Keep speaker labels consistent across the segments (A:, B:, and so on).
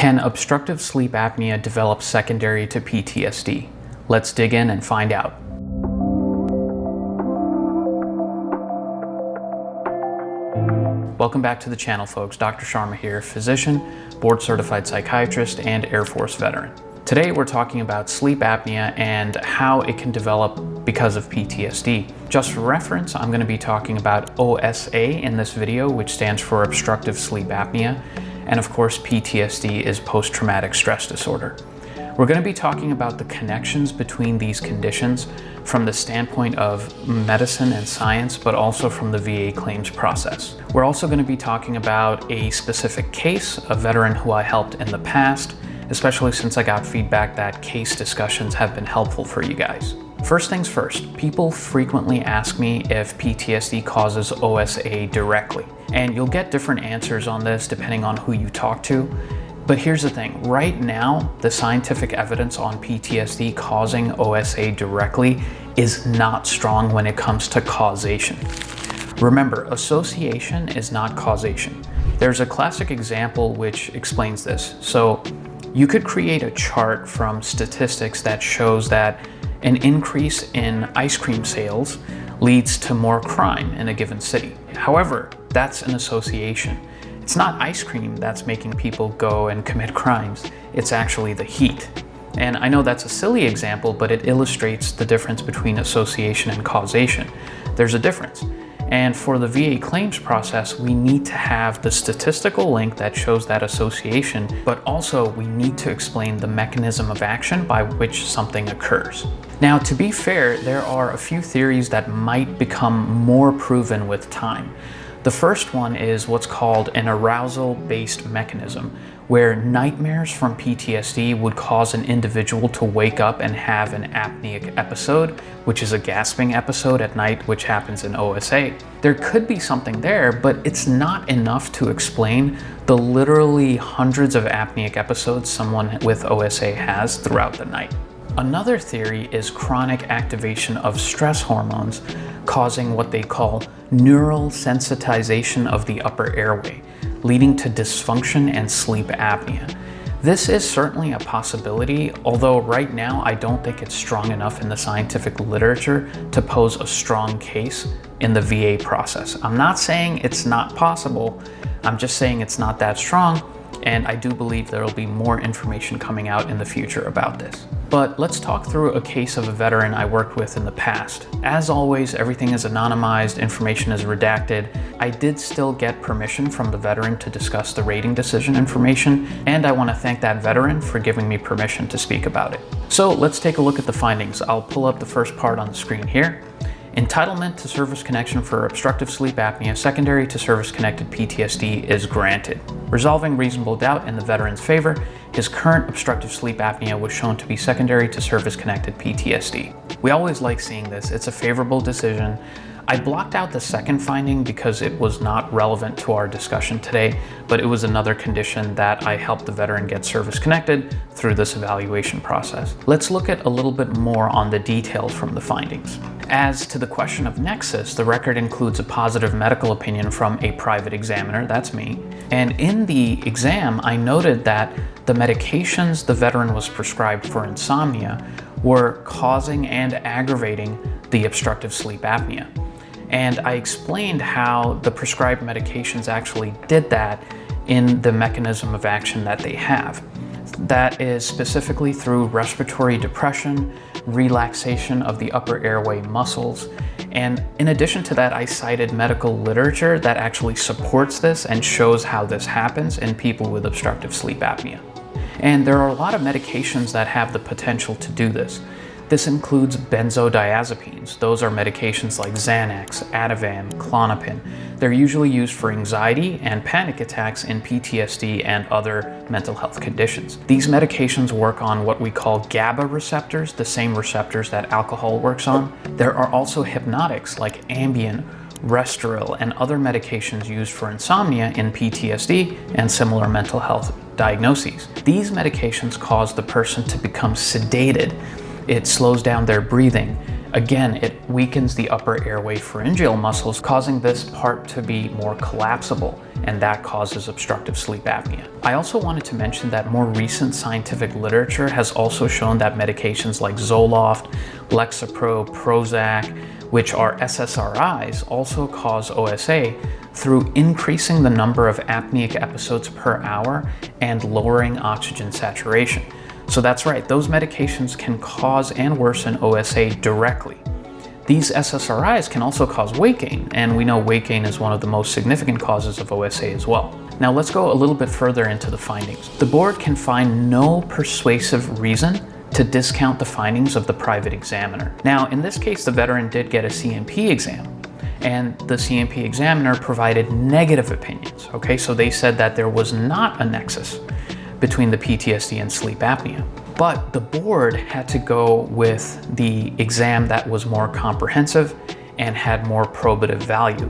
A: Can obstructive sleep apnea develop secondary to PTSD? Let's dig in and find out. Welcome back to the channel, folks. Dr. Sharma here, physician, board-certified psychiatrist, and Air Force veteran. Today we're talking about sleep apnea and how it can develop because of PTSD. Just for reference, I'm going to be talking about OSA in this video, which stands for obstructive sleep apnea. And of course, PTSD is post-traumatic stress disorder. We're going to be talking about the connections between these conditions from the standpoint of medicine and science, but also from the VA claims process. We're also going to be talking about a specific case, a veteran who I helped in the past, especially since I got feedback that case discussions have been helpful for you guys. First things first, people frequently ask me if PTSD causes OSA directly, and you'll get different answers on this depending on who you talk to. But here's the thing, right now, the scientific evidence on PTSD causing OSA directly is not strong when it comes to causation. Remember, association is not causation. There's a classic example which explains this. So you could create a chart from statistics that shows that an increase in ice cream sales leads to more crime in a given city. However, that's an association. It's not ice cream that's making people go and commit crimes, it's actually the heat. And I know that's a silly example, but it illustrates the difference between association and causation. There's a difference. And for the VA claims process, we need to have the statistical link that shows that association, but also we need to explain the mechanism of action by which something occurs. Now, to be fair, there are a few theories that might become more proven with time. The first one is what's called an arousal-based mechanism, where nightmares from PTSD would cause an individual to wake up and have an apneic episode, which is a gasping episode at night, which happens in OSA. There could be something there, but it's not enough to explain the literally hundreds of apneic episodes someone with OSA has throughout the night. Another theory is chronic activation of stress hormones causing what they call neural sensitization of the upper airway, leading to dysfunction and sleep apnea. This is certainly a possibility, although right now I don't think it's strong enough in the scientific literature to pose a strong case in the VA process. I'm not saying it's not possible, I'm just saying it's not that strong, and I do believe there will be more information coming out in the future about this. But let's talk through a case of a veteran I worked with in the past. As always, everything is anonymized, information is redacted. I did still get permission from the veteran to discuss the rating decision information, and I want to thank that veteran for giving me permission to speak about it. So let's take a look at the findings. I'll pull up the first part on the screen here. Entitlement to service connection for obstructive sleep apnea secondary to service-connected PTSD is granted. Resolving reasonable doubt in the veteran's favor, his current obstructive sleep apnea was shown to be secondary to service-connected PTSD. We always like seeing this. It's a favorable decision. I blocked out the second finding because it was not relevant to our discussion today, but it was another condition that I helped the veteran get service-connected through this evaluation process. Let's look at a little bit more on the details from the findings. As to the question of nexus, the record includes a positive medical opinion from a private examiner, that's me. And in the exam, I noted that the medications the veteran was prescribed for insomnia were causing and aggravating the obstructive sleep apnea. And I explained how the prescribed medications actually did that in the mechanism of action that they have. That is specifically through respiratory depression, relaxation of the upper airway muscles. And in addition to that, I cited medical literature that actually supports this and shows how this happens in people with obstructive sleep apnea. And there are a lot of medications that have the potential to do this. This includes benzodiazepines. Those are medications like Xanax, Ativan, Klonopin. They're usually used for anxiety and panic attacks in PTSD and other mental health conditions. These medications work on what we call GABA receptors, the same receptors that alcohol works on. There are also hypnotics like Ambien, Restoril, and other medications used for insomnia in PTSD and similar mental health diagnoses. These medications cause the person to become sedated. It slows down their breathing. Again, it weakens the upper airway pharyngeal muscles, causing this part to be more collapsible. and that causes obstructive sleep apnea. I also wanted to mention that more recent scientific literature has also shown that medications like Zoloft, Lexapro, Prozac, which are SSRIs, also cause OSA through increasing the number of apneic episodes per hour and lowering oxygen saturation. So that's right, those medications can cause and worsen OSA directly. These SSRIs can also cause weight gain, and we know weight gain is one of the most significant causes of OSA as well. Now let's go a little bit further into the findings. The board can find no persuasive reason to discount the findings of the private examiner. Now, in this case, the veteran did get a CMP exam, and the CMP examiner provided negative opinions, okay? So they said that there was not a nexus between the PTSD and sleep apnea. But the board had to go with the exam that was more comprehensive and had more probative value.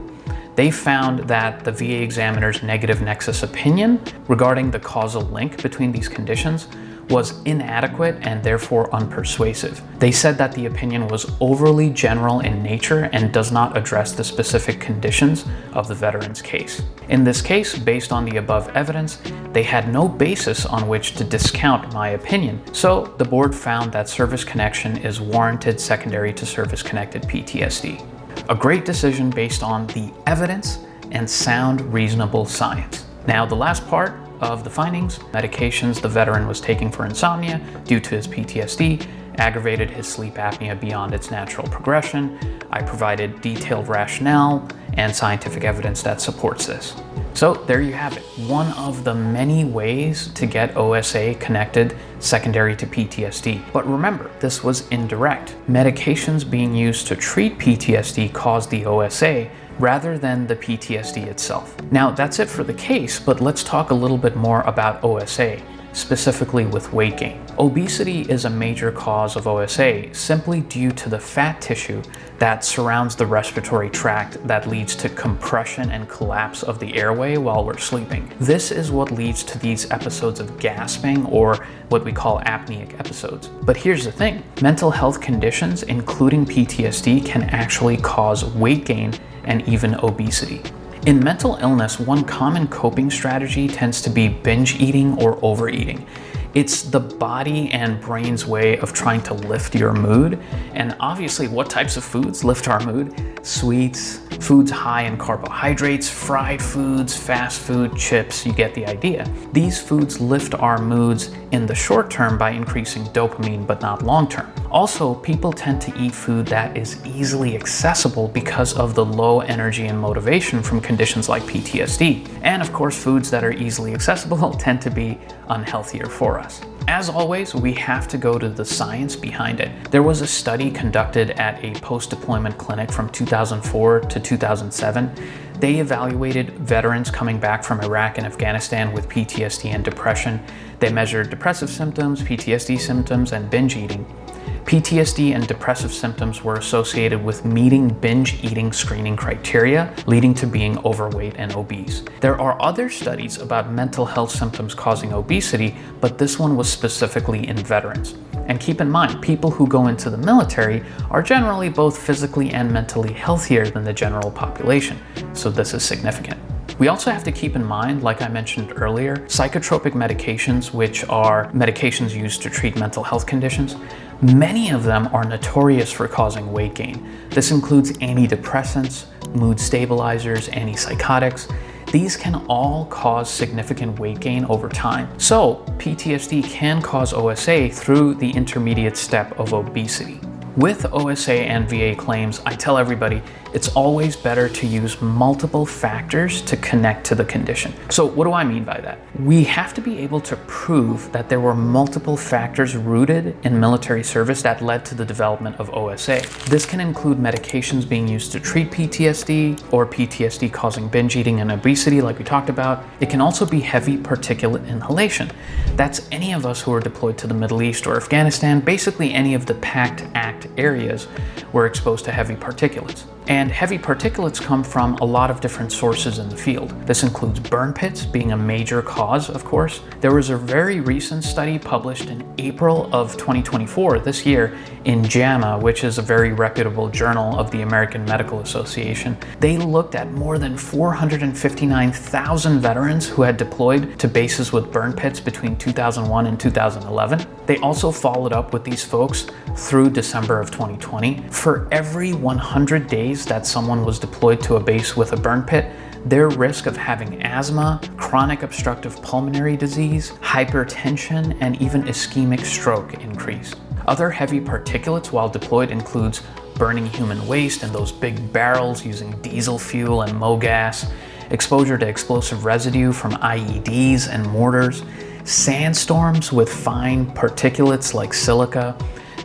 A: They found that the VA examiner's negative nexus opinion regarding the causal link between these conditions was inadequate and therefore unpersuasive. They said that the opinion was overly general in nature and does not address the specific conditions of the veteran's case. In this case, based on the above evidence, they had no basis on which to discount my opinion. So the board found that service connection is warranted secondary to service-connected PTSD. A great decision based on the evidence and sound, reasonable science. Now, the last part of the findings, medications the veteran was taking for insomnia due to his PTSD aggravated his sleep apnea beyond its natural progression. I provided detailed rationale and scientific evidence that supports this. So there you have it, one of the many ways to get OSA connected secondary to PTSD. But remember, this was indirect. Medications being used to treat PTSD caused the OSA rather than the PTSD itself. Now that's it for the case, but let's talk a little bit more about OSA, specifically with weight gain. Obesity is a major cause of OSA simply due to the fat tissue that surrounds the respiratory tract that leads to compression and collapse of the airway while we're sleeping. This is what leads to these episodes of gasping, or what we call apneic episodes. But here's the thing, mental health conditions, including PTSD, can actually cause weight gain and even obesity. In mental illness, one common coping strategy tends to be binge eating or overeating. It's the body and brain's way of trying to lift your mood. And obviously, what types of foods lift our mood? Sweets, foods high in carbohydrates, fried foods, fast food, chips, you get the idea. These foods lift our moods in the short term by increasing dopamine, but not long term. Also, people tend to eat food that is easily accessible because of the low energy and motivation from conditions like PTSD. And of course, foods that are easily accessible tend to be unhealthier for us. As always, we have to go to the science behind it. There was a study conducted at a post-deployment clinic from 2004 to 2007. They evaluated veterans coming back from Iraq and Afghanistan with PTSD and depression. They measured depressive symptoms, PTSD symptoms, and binge eating. PTSD and depressive symptoms were associated with meeting binge eating screening criteria, leading to being overweight and obese. There are other studies about mental health symptoms causing obesity, but this one was specifically in veterans. And keep in mind, people who go into the military are generally both physically and mentally healthier than the general population, so this is significant. We also have to keep in mind, like I mentioned earlier, psychotropic medications, which are medications used to treat mental health conditions. Many of them are notorious for causing weight gain. This includes antidepressants, mood stabilizers, antipsychotics. These can all cause significant weight gain over time. So PTSD can cause OSA through the intermediate step of obesity. With OSA and VA claims, I tell everybody it's always better to use multiple factors to connect to the condition. So what do I mean by that? We have to be able to prove that there were multiple factors rooted in military service that led to the development of OSA. This can include medications being used to treat PTSD or PTSD causing binge eating and obesity like we talked about. It can also be heavy particulate inhalation. That's any of us who are deployed to the Middle East or Afghanistan, basically any of the PACT Act areas were exposed to heavy particulates. And heavy particulates come from a lot of different sources in the field. This includes burn pits being a major cause, of course. There was a very recent study published in April of 2024, this year, in JAMA, which is a very reputable journal of the American Medical Association. They looked at more than 459,000 veterans who had deployed to bases with burn pits between 2001 and 2011. They also followed up with these folks through December of 2020. For every 100 days that someone was deployed to a base with a burn pit, their risk of having asthma, chronic obstructive pulmonary disease, hypertension, and even ischemic stroke increased. Other heavy particulates while deployed includes burning human waste in those big barrels using diesel fuel and MoGas, exposure to explosive residue from IEDs and mortars, sandstorms with fine particulates like silica.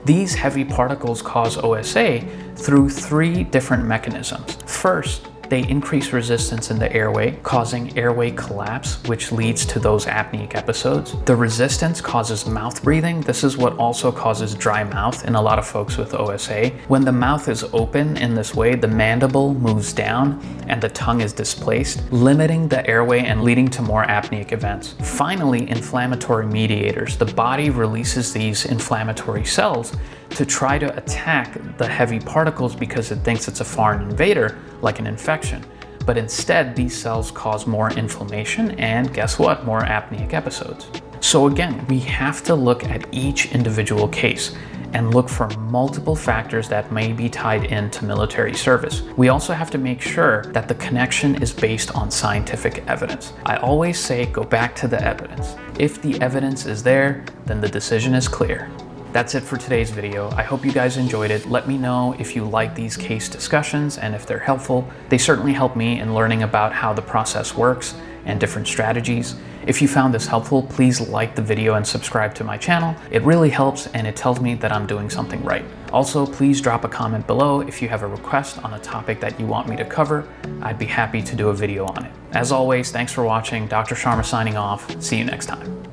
A: These heavy particles cause OSA through 3 different mechanisms. First, they increase resistance in the airway, causing airway collapse, which leads to those apneic episodes. The resistance causes mouth breathing. This is what also causes dry mouth in a lot of folks with OSA. When the mouth is open in this way, the mandible moves down and the tongue is displaced, limiting the airway and leading to more apneic events. Finally, inflammatory mediators. The body releases these inflammatory cells to try to attack the heavy particles because it thinks it's a foreign invader, like an infection. But instead, these cells cause more inflammation and guess what? More apneic episodes. So again, we have to look at each individual case and look for multiple factors that may be tied into military service. We also have to make sure that the connection is based on scientific evidence. I always say go back to the evidence. If the evidence is there, then the decision is clear. That's it for today's video. I hope you guys enjoyed it. Let me know if you like these case discussions and if they're helpful. They certainly help me in learning about how the process works and different strategies. If you found this helpful, please like the video and subscribe to my channel. It really helps and it tells me that I'm doing something right. Also, please drop a comment below if you have a request on a topic that you want me to cover. I'd be happy to do a video on it. As always, thanks for watching. Dr. Sharma signing off. See you next time.